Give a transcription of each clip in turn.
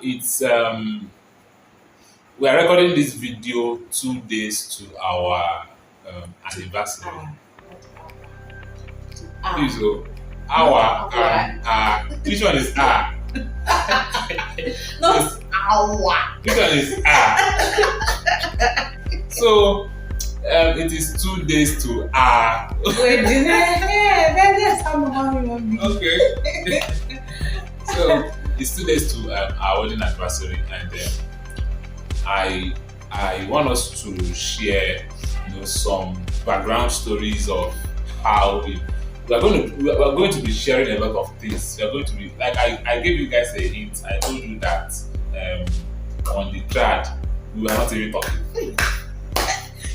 It's We are recording this video 2 days to our anniversary. Please go. Our which one is our? Not our. Which one is our? So it is 2 days to our. Wait, that's how my mommy want me. Okay. So it's 2 days to our wedding anniversary, and I want us to share, some background stories of how we are going to be sharing a lot of things. We are going to be like I gave you guys a hint. I told you that on the thread we were not even talking.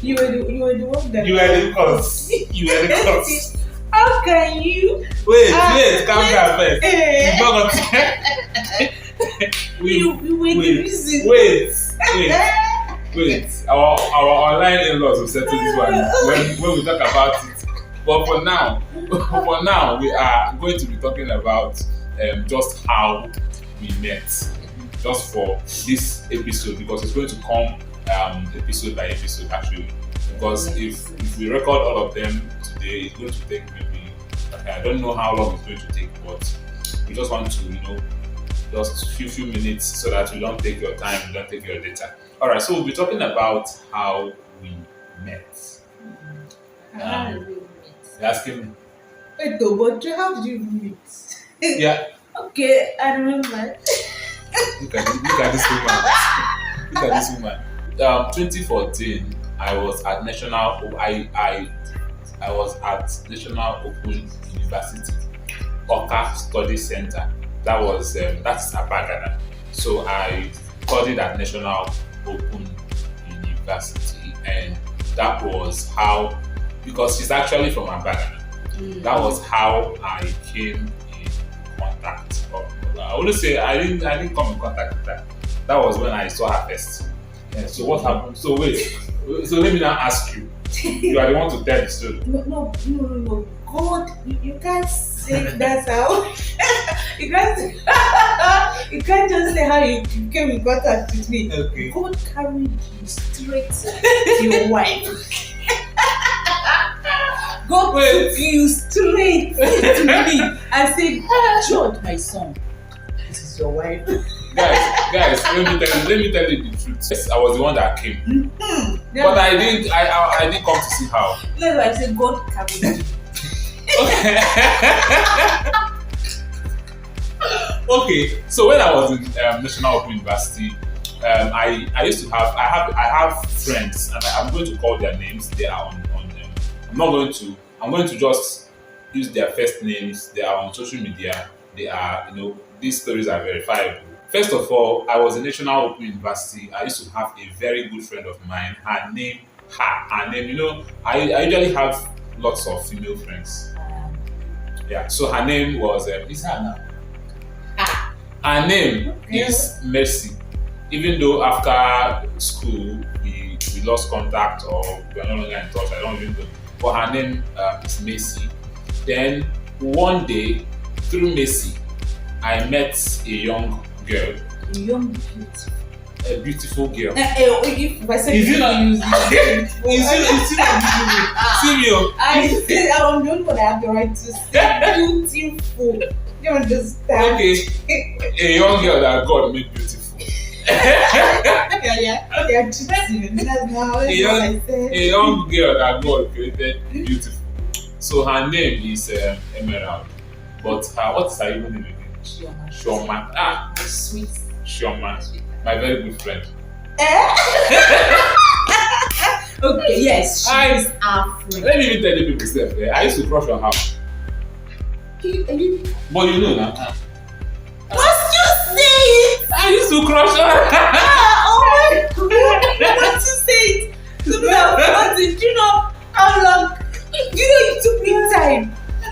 You were the one that. You were the cause. You were the cause. How can you? Wait, calm down first. You were the reason. Wait. Our online in-laws will settle this one when we talk about it. But for now, we are going to be talking about just how we met, just for this episode, because it's going to come episode by episode actually. Because if we record all of them today, it's going to take maybe I don't know how long it's going to take, but we just want to just few minutes so that we don't take your time, we don't take your data. All right, so we'll be talking about how we met. How did we meet? You're asking me? Wait, but how did you meet? Yeah. Okay, I remember. Look at this woman. Look at this woman. 2014, I was at National. I was at National Open University, Oka Study Center. That's Abagana. So I studied at National Open University, and that was how, because she's actually from Abagana. That was how I came in contact. I wouldn't say I didn't come in contact with her. That was when I saw her first. Yeah, so what happened? So wait. So let me now ask you. You are the one to tell the story. No. God, you can't say that's how. you can't just say how you came in contact with me. Okay. God carried you straight to your wife. God took you straight to me and said, George, my son, this is your wife. Guys, let me tell you the truth. Yes, I was the one that came. But I didn't come to see how. No, I said God carried you. Okay, so when I was in National Open University, I used to have I have friends, and I'm going to call their names. They are on I'm going to just use their first names. They are on social media. They are, these stories are verifiable. First of all, I was in National Open University. I used to have a very good friend of mine. Her name, I usually have lots of female friends. Yeah, so her name was, is her now? Her name is Mercy. Even though after school we lost contact or we are no longer in touch, I don't even know. But her name is Mercy. Then one day, through Mercy, I met a young girl. A beautiful girl. If I say is it not? Is it beautiful? See me. I'm the only one that have the right to say beautiful. You understand? Okay. A young girl that God made beautiful. Yeah, cheating. That's not how I said. A young girl that God created beautiful. So her name is Emerald. But what is her even name again? Shoma. Sweet. Shoma. My very good friend. Okay, yes, she is our friend. Let me even tell you people stuff. I used to crush on her. But you know now. Must you say it? I used to crush on her. Oh my God! Must you say it? Do you know how long? You took me time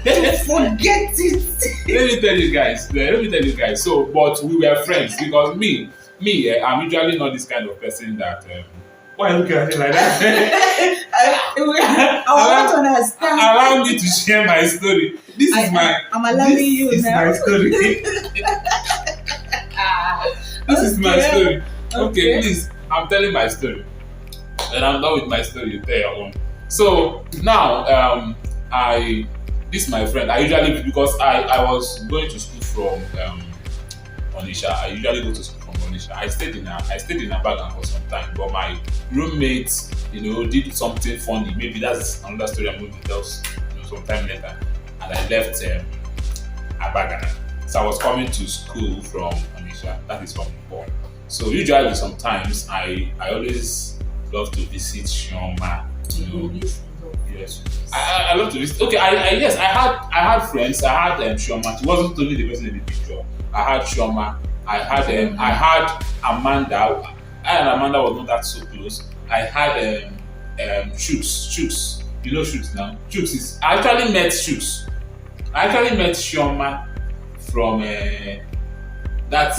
to forget it. Let me tell you guys. So, but we were friends because me, I'm usually not this kind of person that. Why are you looking at me like that? I want to understand. Allow me to share my story. I'm allowing you now. This is my story. This is my Okay. story. Okay, Okay. please. I'm telling my story. When I'm done with my story, you tell your own. So now, I this my friend. I usually because I was going to school from Onisha. I usually go to school from Onisha. I stayed in Abadan for some time, but my roommates, did something funny. Maybe that's another story I'm going to tell, sometime later. And I left Abadan. So I was coming to school from Onisha. That is from Paul. So usually, sometimes I always love to visit Shioma. Yes, I love to visit. Okay, yes, I had friends. I had Shioma. She wasn't only the person in the picture. I had Shioma. I had Amanda. I and Amanda was not that so close. I had Shooks. You know Shooks now. Shooks is. I actually met Shooks. I actually met Shioma from that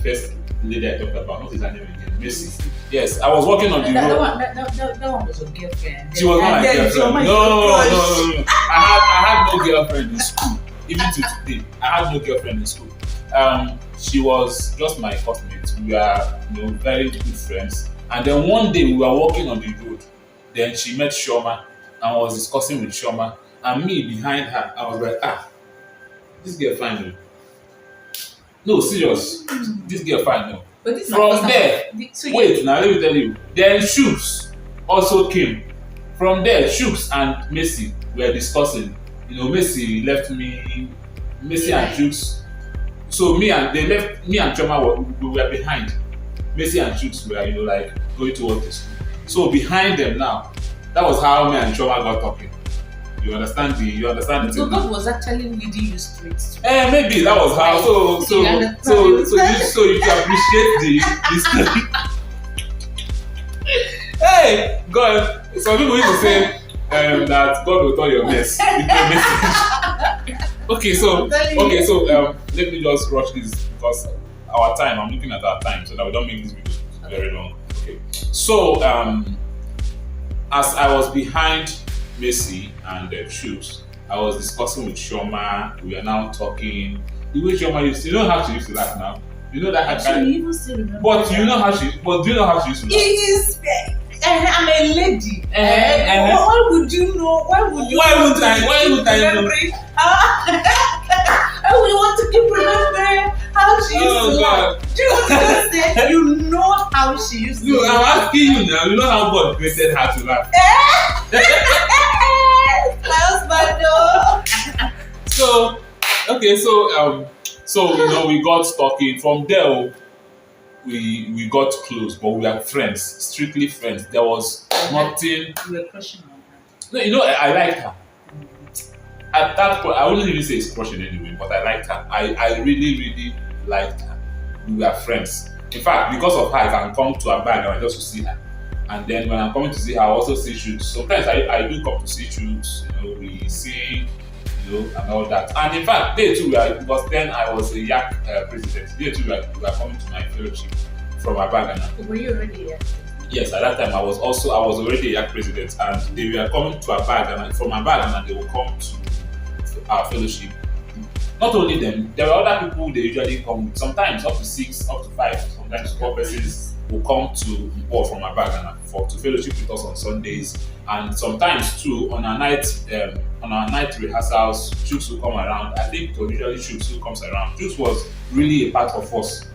first lady I talked about. What is her name again? Macy. Yes, I was working on the That road. one was your girlfriend. She was not my girlfriend. No. I had no girlfriend in school. Even to today, I had no girlfriend in school. She was just my classmate. We were, very good friends. And then one day we were walking on the road. Then she met Shoma and was discussing with Shoma. And me behind her, I was like, this girl fine though. No, serious. This girl fine though. But this is my From first time. there, So wait, now let me tell you. Then Shooks also came. From there, Shooks and Macy were discussing. Macy left me, Macy and Shooks. So they left me and Choma we were behind. Macy and Shooks were, like going towards the school. So behind them now, that was how me and Choma got talking. You understand the So thing? God was actually leading you straight. Maybe that was how. So you can appreciate the story. Hey, God! Some people used to say that God will turn your mess into a message. Let me just rush this because our time. I'm looking at our time so that we don't make this video very long. Okay. So as I was behind Macy and Shooks, I was discussing with Shoma. We are now talking. The way Shoma used to, how she used to laugh now. You know that Actually, even still remember. But do you know how she used to laugh? It is. I'm a lady. Uh-huh. Why would you know? Why would I know? I would want to keep remembering how she used to laugh. Do you want to say you know how she used to No, laugh? I'm asking you now. You know how God created her to laugh. My husband, no. So we got talking. From there, we got close, but we were friends, strictly friends. There was nothing. You were crushing on her. No, I liked her. At that point, I wouldn't even say it's crushing anyway, but I liked her. I really, really liked her. We were friends. In fact, because of her, I can come to her bag and just to see her. And then when I'm coming to see her, I also see Shoots. Sometimes I do come to see Shoots. We see, and all that. And in fact, they too because then I was a YAC president. They too were coming to my fellowship from Abagana. Were you already here? Yes, at that time I was already a YAC president, and they were coming to Abagana. From Abagana, they will come to our fellowship. Not only them, there were other people they usually come with. Sometimes up to 6, up to 5, sometimes 4 persons will come to Mpo from Abagana to fellowship with us on Sundays, and sometimes too on our night rehearsals, Shooks will come around. I think it was usually Shooks who comes around. Shooks was really a part of us.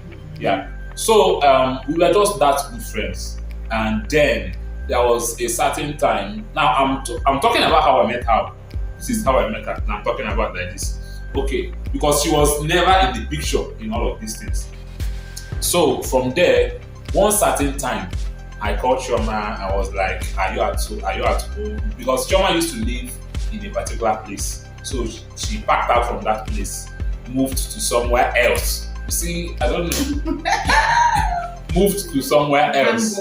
Yeah. So we were just that good friends, and then there was a certain time. Now I'm talking about how I met her. This is how I met her. Now I'm talking about like this. Okay, because she was never in the picture in all of these things. So from there, one certain time, I called Chioma. I was like, "Are you at home?" Because Chioma used to live in a particular place, so she packed out from that place, moved to somewhere else. You see, I don't know. Moved to somewhere else.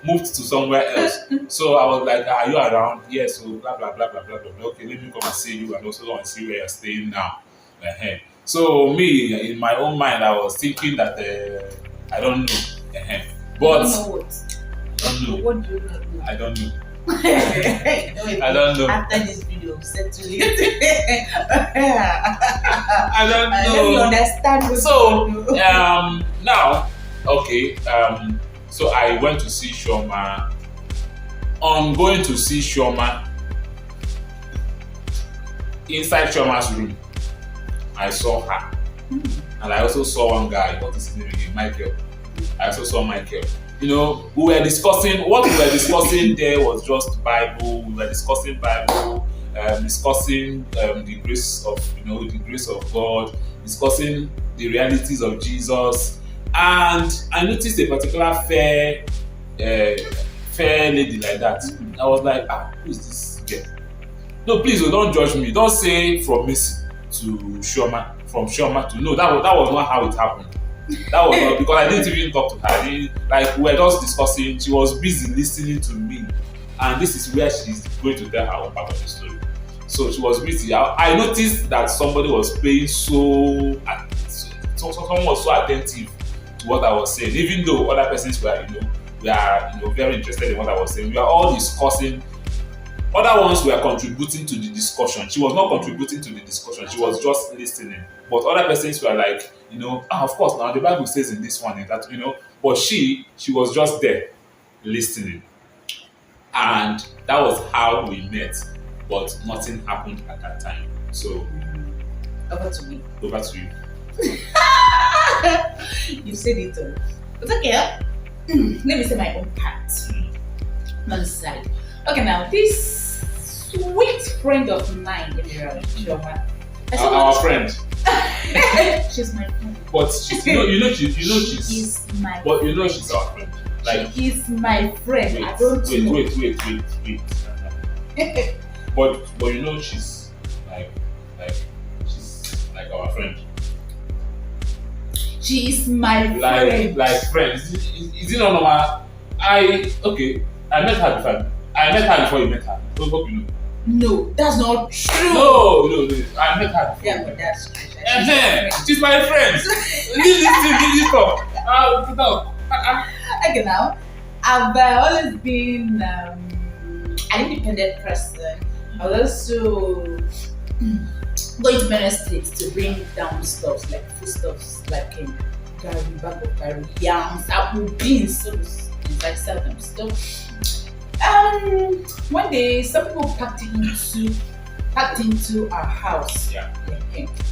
Moved to somewhere else. So I was like, "Are you around?" Yes. So blah blah blah blah blah blah. Okay, let me come and see you, and also go and see where you're staying now. So me, in my own mind, I was thinking that I don't know. But you know what? I don't know. What do you not know? I don't know. I don't know. After this video, settle it. I don't know. Let me understand. So now, okay, so I went to see Shoma. On going to see Shoma, inside Shoma's room, I saw her. And I also saw one guy, what is his name again? Michael. I also saw Michael. You know, we were discussing, what we were discussing there was just Bible. We were discussing Bible, discussing the grace of, the grace of God, discussing the realities of Jesus. And I noticed a particular fair lady like that. I was like, who is this girl? No, please, don't judge me. Don't say from Missy to Shoma, from Shoma to no. That was not how it happened. That was not, because I didn't even talk to her. We were just discussing. She was busy listening to me, and this is where she's going to tell her own part of the story. So she was busy. I noticed that somebody was paying someone was so attentive to what I was saying, even though other persons were, very interested in what I was saying. We are all discussing. Other ones were contributing to the discussion. She was not contributing to the discussion. She was just listening. But other persons were like, of course, now the Bible says in this one that, but she was just there listening. And that was how we met. But nothing happened at that time. So, Over to me. over to you. You said it all. It's okay. Let me say my own part. On the side. Okay, now this sweet friend of mine, Shoma. Our friend. She's my friend. But she's, she's. She is my. But friend. she's our friend. Like, she is my friend. wait, I don't know. wait. But she's she's like our friend. She is my friend. Like friends. Is it not normal? I met her before. I met her before you met her. So hope you know. No, that's not true. No. I met her before. Yeah, but that's true. She's my friend. Leave this talk. Put up. Okay, now I've always been an independent person. I also go to many states to bring down stuff like foodstuffs, like curry, bag of curry, yams, apple, beans, so I sell them. So one day some people packed into our house. Yeah.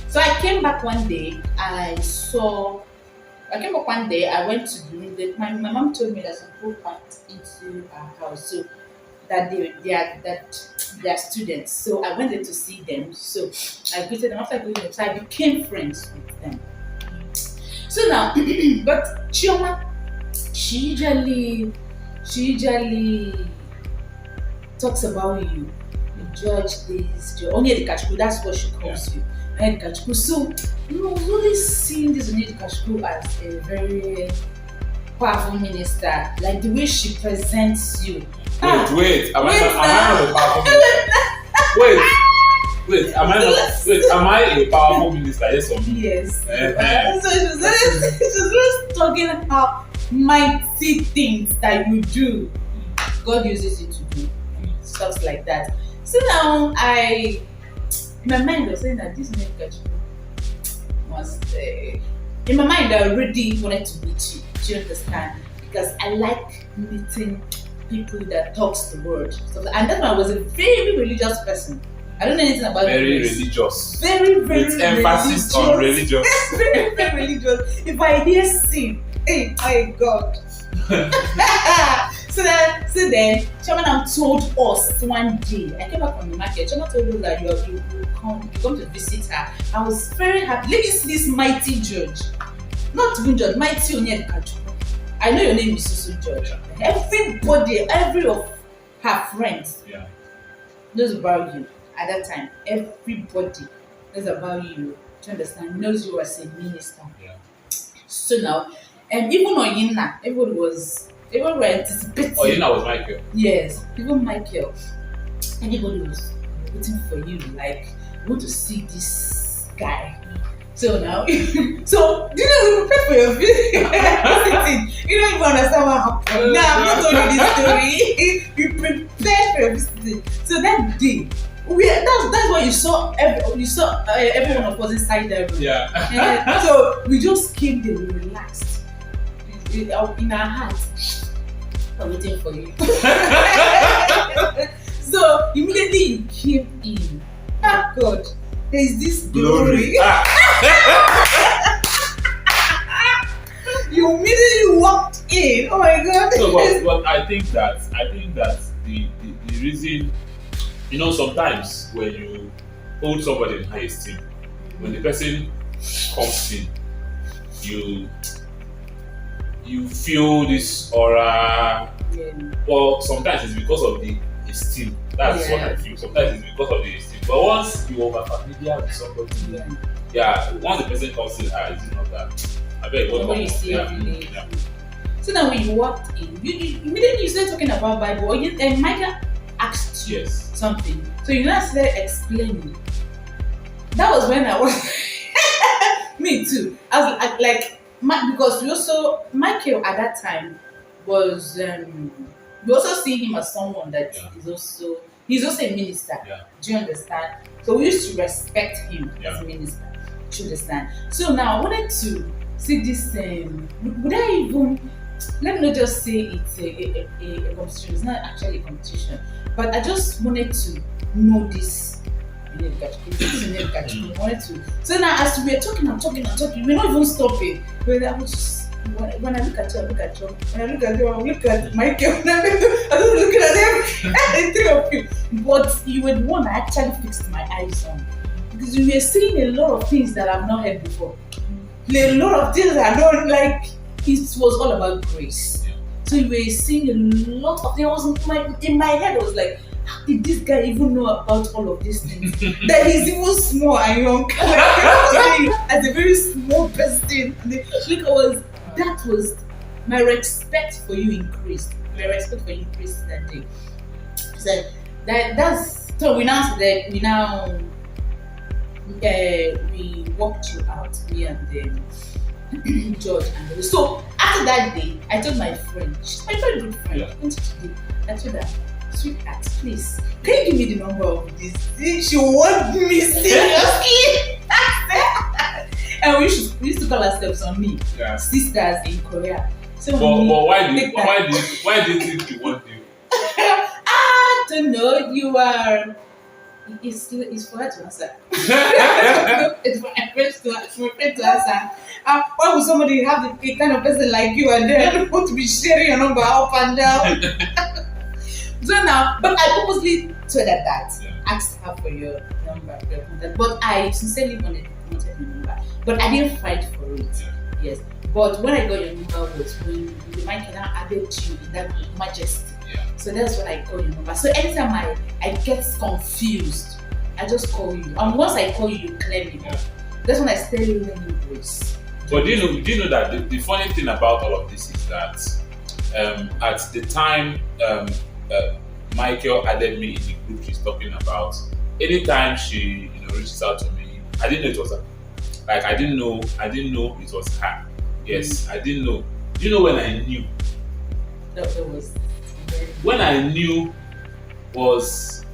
So I came back one day. I went to the room. My mom told me that some people packed into our house. So that they are students. So I went there to see them. So I greeted them. After I greeted them, so I became friends with them. So now, but Chioma, she usually talks about you. You judge this, only the Kachku, that's what she calls you. And Kachku. So really seeing this Onye Kachku as a very powerful minister, like the way she presents you. Wait, am I not a powerful minister? Wait, am I a powerful minister? Yes or no? Yes. So she was just talking about mighty things that you do. God uses you to do stuff like that. So now in my mind I was saying that this Onye must in my mind I already wanted to meet you. Do you understand? Because I like meeting people that talks the word. So, and that's why I was a very religious person. I don't know anything about very this. religious. Very with emphasis on religious. Very religious. If I hear sin, hey, my God. So then, Chairman told us one day. I came back from the market. Chairman told us that you come to visit her. I was very happy. Let me see this mighty judge. Not even judge, mighty Onye Kachukwu. I know your name is Susu George. Everybody, every of her friends knows about you at that time. Everybody knows about you. Do you understand? Knows you as a minister. Yeah. So now, and even Oyinna, everyone were anticipating. Oyinna was Michael. Yes, even Michael. Everybody was waiting for you, like, we want to see this guy. So now, we prepare for your visiting. You don't even understand what happened. Now, I'm not telling you this story. We prepared for your visiting. So that day, we that's why you saw every one of us inside there. Yeah. So we just came there, we relaxed. In our hearts, I'm waiting for you. So immediately you came in. Oh God, there is this glory. You immediately walked in. Oh my God. So, but I think that the reason, sometimes when you hold somebody in high esteem, when the person comes in, you feel this aura. Yeah. Well, sometimes it's because of the esteem. That's what I feel. Sometimes it's because of the esteem. But once you over familiar with somebody, once the person comes in, is it not that? I bet When you see every day. So now when you walked in, you immediately you started talking about Bible, and Michael asked you something. So you now started explaining. That was when I was me too. I was like because Michael at that time was we also see him as someone that he's also a minister. Yeah. Do you understand? So we used to respect him as a minister. Do you understand? So now I wanted to see this. Would I even let me not just say it's a competition. It's not actually a competition, but I just wanted to know this. I wanted to. So now as we were talking, we're not even stopping. When I look at you, when I look at you, I look at Michael. I was looking at them, the three of you. But you were the one I actually fixed my eyes on, because you were saying a lot of things that I've not heard before. A lot of things that I don't like. It was all about grace. Yeah. So you were saying a lot of things. In my head, I was like, how did this guy even know about all of these things? That he's even small and young. As a very small person. That was my respect for you increased. My respect for you increased that day. So so we walked you out, me and George and so after that day, I told my friend, she's my very good friend, I told her, sweetheart, please, can you give me the number of this? She want me seriously. And we used to call ourselves sisters in Korea. So but why do you think you want you? I don't know. You are. It's for her to answer. It's for my friend to answer. Why would somebody have the kind of person like you and then want to be sharing your number up and down? So now, but I purposely told her that. Asked her for your number, your contact. But I sincerely wanted your number. But I didn't fight for it. Yes. But when I got your number was when the mic now added you in that majesty. So that's when I call your number. So anytime I get confused, I just call you. And once I call you, you clear me. That's when I start learning grace. But do you know that the funny thing about all of this is that at the time Michael added me in the group she's talking about, anytime she reaches out to me, I didn't know it was her. Like I didn't know it was her. Yes, I didn't know. Do you know when I knew? When I knew was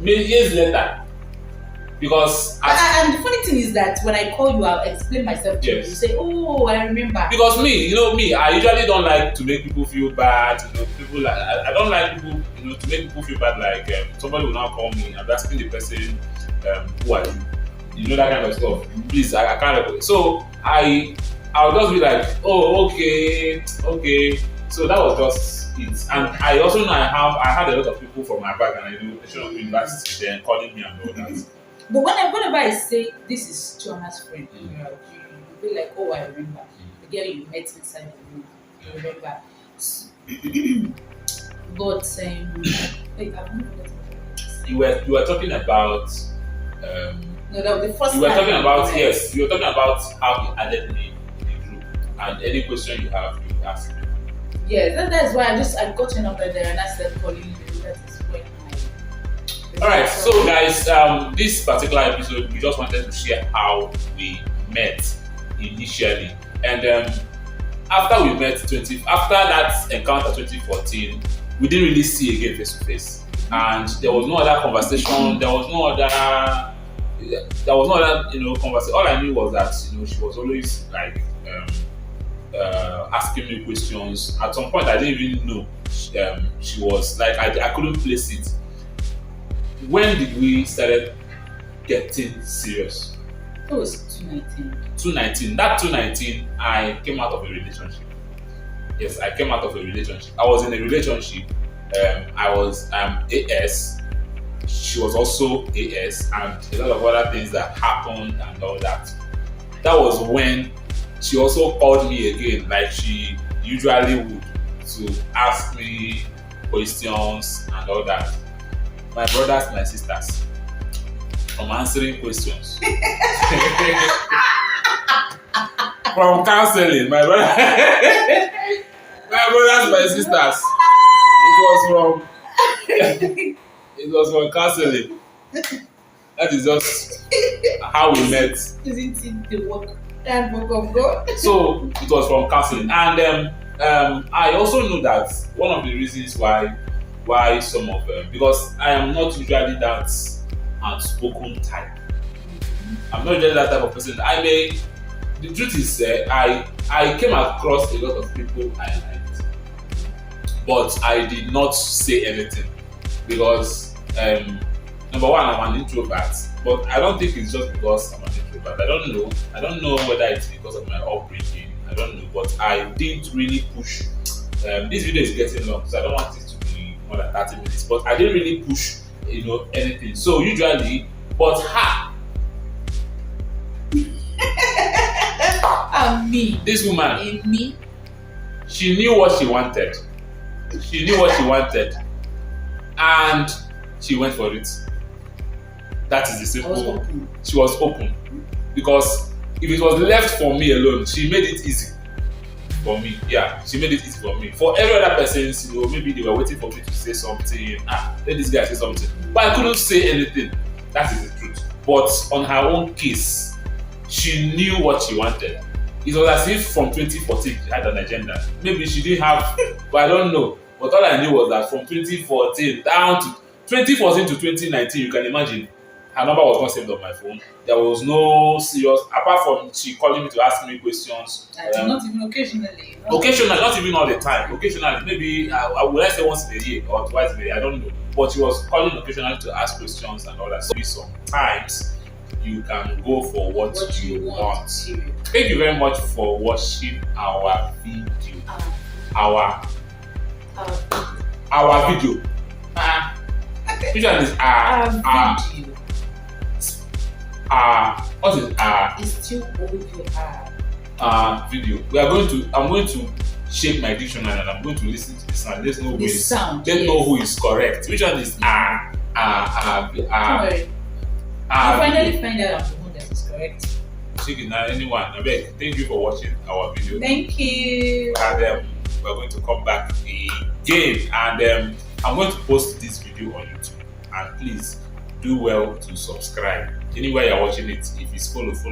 years later. Because and the funny thing is that when I call you, I'll explain myself to you. You say, "Oh, I remember." Because me, I usually don't like to make people feel bad. People I don't like people, to make people feel bad. Like somebody will now call me and asking the person, "Who are you?" That kind of stuff. Please, I can't. So I'll just be like, "Oh, okay." So that was just it. And I also know I had a lot of people from my back, and I do National University then calling me and all that. But whenever I say this is Chioma's friend, you'll be like, "Oh, I remember the girl you met inside the room." You remember. But wait, I've not forgotten. You were talking about. No, that was the first. You were talking about You were talking about how he added me in the group, and any question you have, you ask me. Yeah, that's why I got your number there and I started calling you. That is when Alright, so guys, this particular episode, we just wanted to share how we met initially. And after we met after that encounter 2014, we didn't really see again face to face, and there was no other conversation. There was no other. There was no other, conversation. All I knew was that she was always like asking me questions. At some point, I didn't even know she was like I couldn't place it. When did we started getting serious? It was 219. 219. That 219, I came out of a relationship. Yes, I came out of a relationship. I was in a relationship. I was AS. She was also AS, and a lot of other things that happened and all that. That was when she also called me again, like she usually would, to ask me questions and all that. My brothers, my sisters, from answering questions, from counseling, my brother, my brothers, my sisters. It was from counseling. That is just how we met. Isn't it the work of God? So it was from counseling, and I also know that one of the reasons why some of them, because I am not usually that outspoken type. I'm not usually that type of person. The truth is, I came across a lot of people I liked, but I did not say anything because number one, I'm an introvert, but I don't think it's just because I'm an introvert. I don't know whether it's because of my upbringing. I don't know, but I didn't really push. This video is getting long, so I don't want it to be more than 30 minutes. But I didn't really push, anything. So usually, but her, And me. this woman, In me. she knew what she wanted. She knew what she wanted, and she went for it. That is the simple. She was open, because if it was left for me alone, she made it easy for me. Yeah, she made it easy for me. For every other person, maybe they were waiting for me to say something. Let this guy say something, but I couldn't say anything. That is the truth. But on her own case, she knew what she wanted. It was as if from 2014 she had an agenda. Maybe she didn't have, but I don't know. But all I knew was that from 2014 down to 2014 to 2019, you can imagine, her number was not saved on my phone. There was no serious, apart from she calling me to ask me questions. Not even occasionally. Occasionally, not even all the time. Occasionally, maybe I would say once in a year or twice in a year. I don't know. But she was calling occasionally to ask questions and all that. So sometimes you can go for what you want. Thank you very much for watching our video. Our video. Which one is video. what is It's still audio. Video. I'm going to shape my dictionary and I'm going to listen to the sound. Let's know know who is correct. Which one is Don't worry. I'll finally find out I'm the one that is correct. Anyone. I beg. Thank you for watching our video. Thank you. And we're going to come back again, and I'm going to post this video on YouTube. And please do well to subscribe. Anywhere you're watching it, if it's follow. If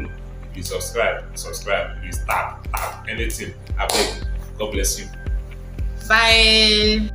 you subscribe. If you tap anything. I beg. God bless you. Bye.